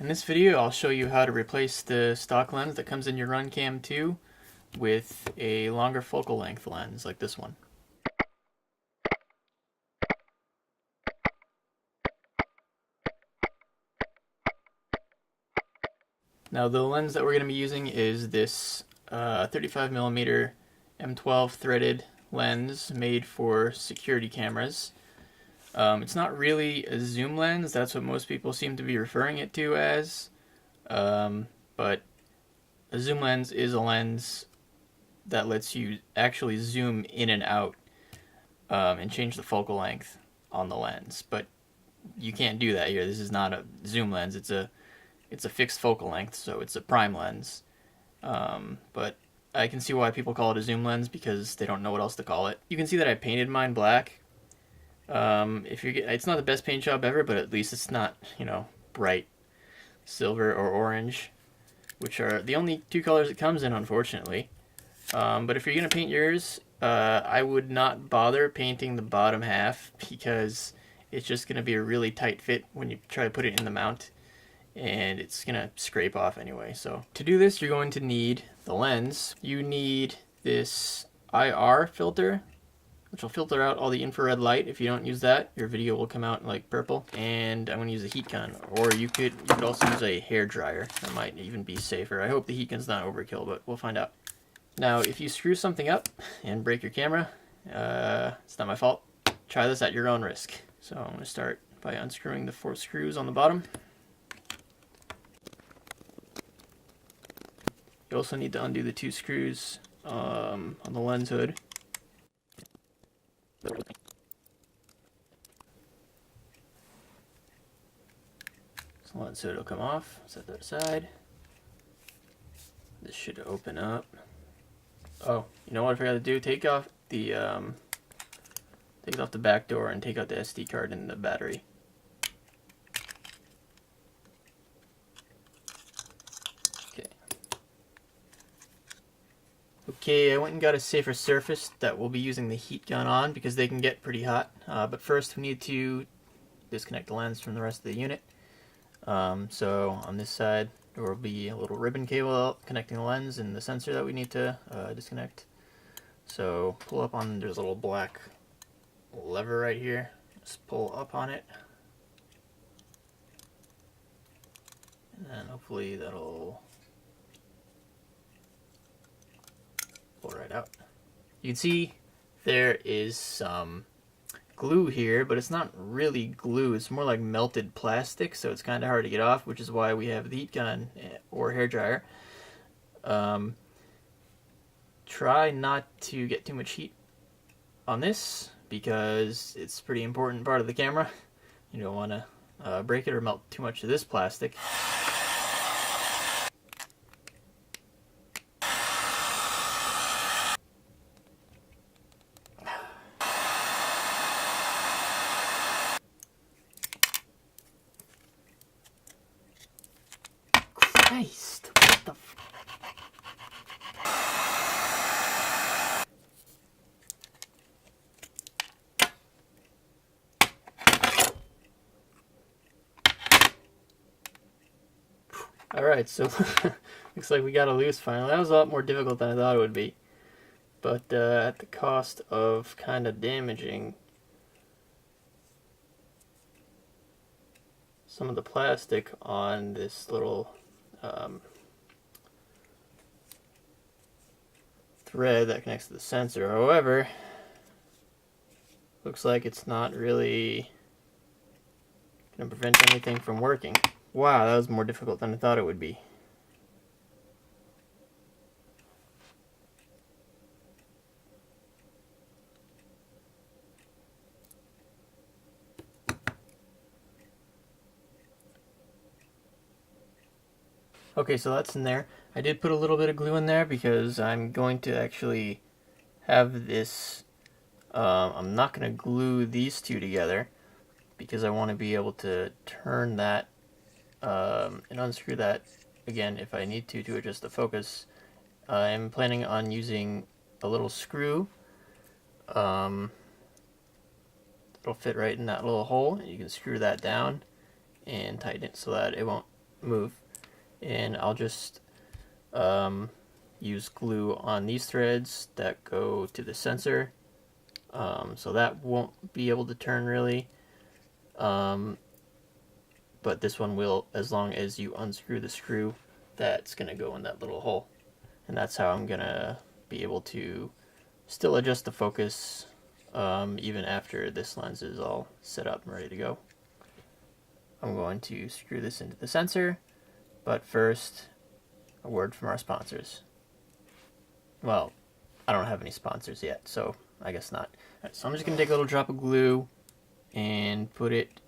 In this video, I'll show you how to replace the stock lens that comes in your RunCam 2 with a longer focal length lens like this one. Now the lens that we're going to be using is this 35mm M12 threaded lens made for security cameras. It's not really a zoom lens, that's what most people seem to be referring it to as, but a zoom lens is a lens that lets you actually zoom in and out and change the focal length on the lens, but you can't do that here. This is not a zoom lens, it's a fixed focal length, so it's a prime lens, but I can see why people call it a zoom lens because they don't know what else to call it. You can see that I painted mine black. It's not the best paint job ever, but at least it's not, bright silver or orange, which are the only two colors it comes in, unfortunately. But if you're gonna paint yours, I would not bother painting the bottom half because it's just gonna be a really tight fit when you try to put it in the mount, and it's gonna scrape off anyway. So to do this, you're going to need the lens. You need this IR filter, which will filter out all the infrared light. If you don't use that, your video will come out like purple. And I'm going to use a heat gun, or you could also use a hair dryer. That might even be safer. I hope the heat gun's not overkill, but we'll find out. Now, if you screw something up and break your camera, it's not my fault. Try this at your own risk. So I'm going to start by unscrewing the 4 screws on the bottom. You also need to undo the 2 screws on the lens hood. So lens hood will come off, set that aside. This should open up. Oh, you know what I forgot to do? Take off the back door and take out the SD card and the battery. Okay, I went and got a safer surface that we'll be using the heat gun on because they can get pretty hot. But first we need to disconnect the lens from the rest of the unit. So on this side there will be a little ribbon cable connecting the lens and the sensor that we need to disconnect. So pull up on, there's a little black lever right here. Just pull up on it. And then hopefully that'll pull right out. You can see there is some glue here, but it's not really glue. It's more like melted plastic, so it's kind of hard to get off, which is why we have the heat gun or hair dryer. Try not to get too much heat on this because it's a pretty important part of the camera. You don't want to break it or melt too much of this plastic. Christ, what the f... Alright, so looks like we got it loose finally. That was a lot more difficult than I thought it would be. But at the cost of kind of damaging some of the plastic on this little thread that connects to the sensor. However, looks like it's not really going to prevent anything from working. Wow, that was more difficult than I thought it would be. Okay, so that's in there. I did put a little bit of glue in there because I'm going to actually have this, I'm not going to glue these two together because I want to be able to turn that and unscrew that again if I need to adjust the focus. I'm planning on using a little screw that'll fit right in that little hole. You can screw that down and tighten it so that it won't move. And I'll just use glue on these threads that go to the sensor, so that won't be able to turn really, but this one will, as long as you unscrew the screw that's going to go in that little hole. And that's how I'm going to be able to still adjust the focus even after this lens is all set up and ready to go. I'm going to screw this into the sensor, but first, a word from our sponsors. Well, I don't have any sponsors yet, so I guess not. Alright, so I'm just going to take a little drop of glue and put it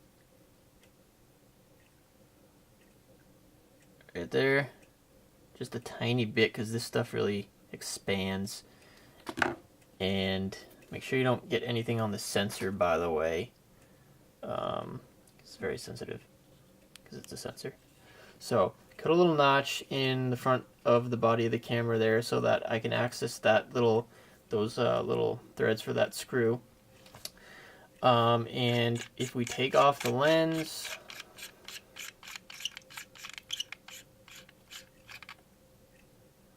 right there. Just a tiny bit, because this stuff really expands. And make sure you don't get anything on the sensor, by the way. It's very sensitive because it's a sensor. So cut a little notch in the front of the body of the camera there, so that I can access that those little threads for that screw. And if we take off the lens,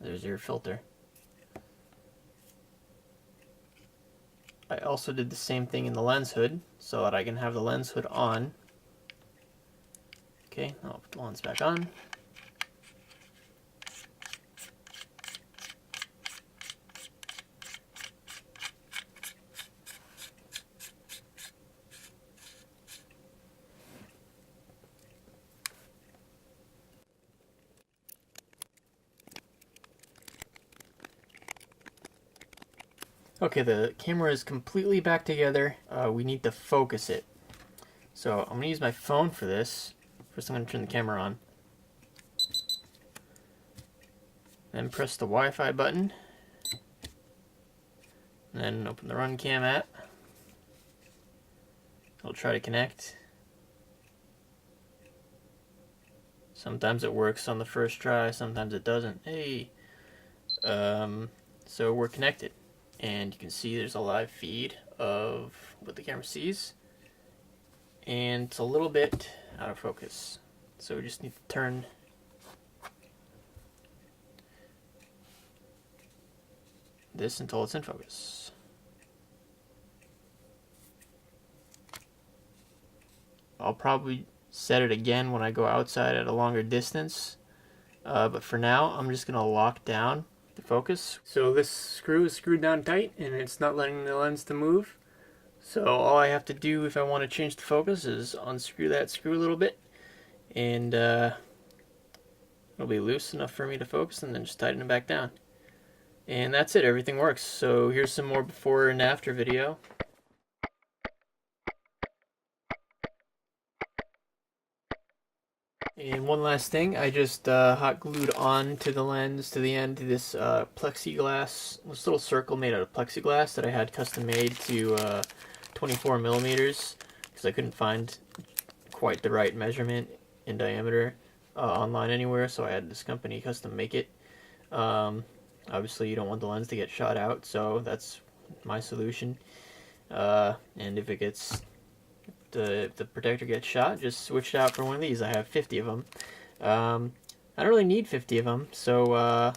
there's your filter. I also did the same thing in the lens hood, so that I can have the lens hood on. Okay, I'll put the lens back on. Okay, the camera is completely back together. We need to focus it. So I'm going to use my phone for this. First I'm going to turn the camera on. Then press the Wi-Fi button. And then open the RunCam app. I'll try to connect. Sometimes it works on the first try, sometimes it doesn't. Hey! So we're connected. And you can see there's a live feed of what the camera sees. And it's a little bit out of focus. So we just need to turn this until it's in focus. I'll probably set it again when I go outside at a longer distance. But for now, I'm just going to lock down the focus. So this screw is screwed down tight and it's not letting the lens to move. So all I have to do if I want to change the focus is unscrew that screw a little bit, and it'll be loose enough for me to focus, and then just tighten it back down. And that's it, everything works. So here's some more before and after video. And one last thing, I just hot glued on to the lens, to the end, to this plexiglass, this little circle made out of plexiglass that I had custom made to 24 millimeters, because I couldn't find quite the right measurement in diameter online anywhere, so I had this company custom make it. Obviously you don't want the lens to get shot out, so that's my solution. And if it gets if the protector gets shot, just switch it out for one of these. I have 50 of them. I don't really need 50 of them, so I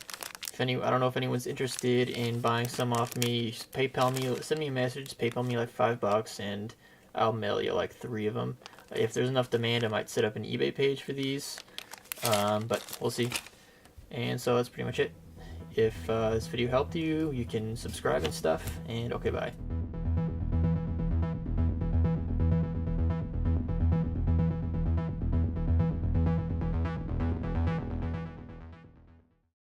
don't know if anyone's interested in buying some off me. Just PayPal me, send me a message, PayPal me like $5, and I'll mail you like 3 of them. If there's enough demand, I might set up an eBay page for these, but we'll see. And so that's pretty much it. If this video helped you, you can subscribe and stuff, and okay, bye.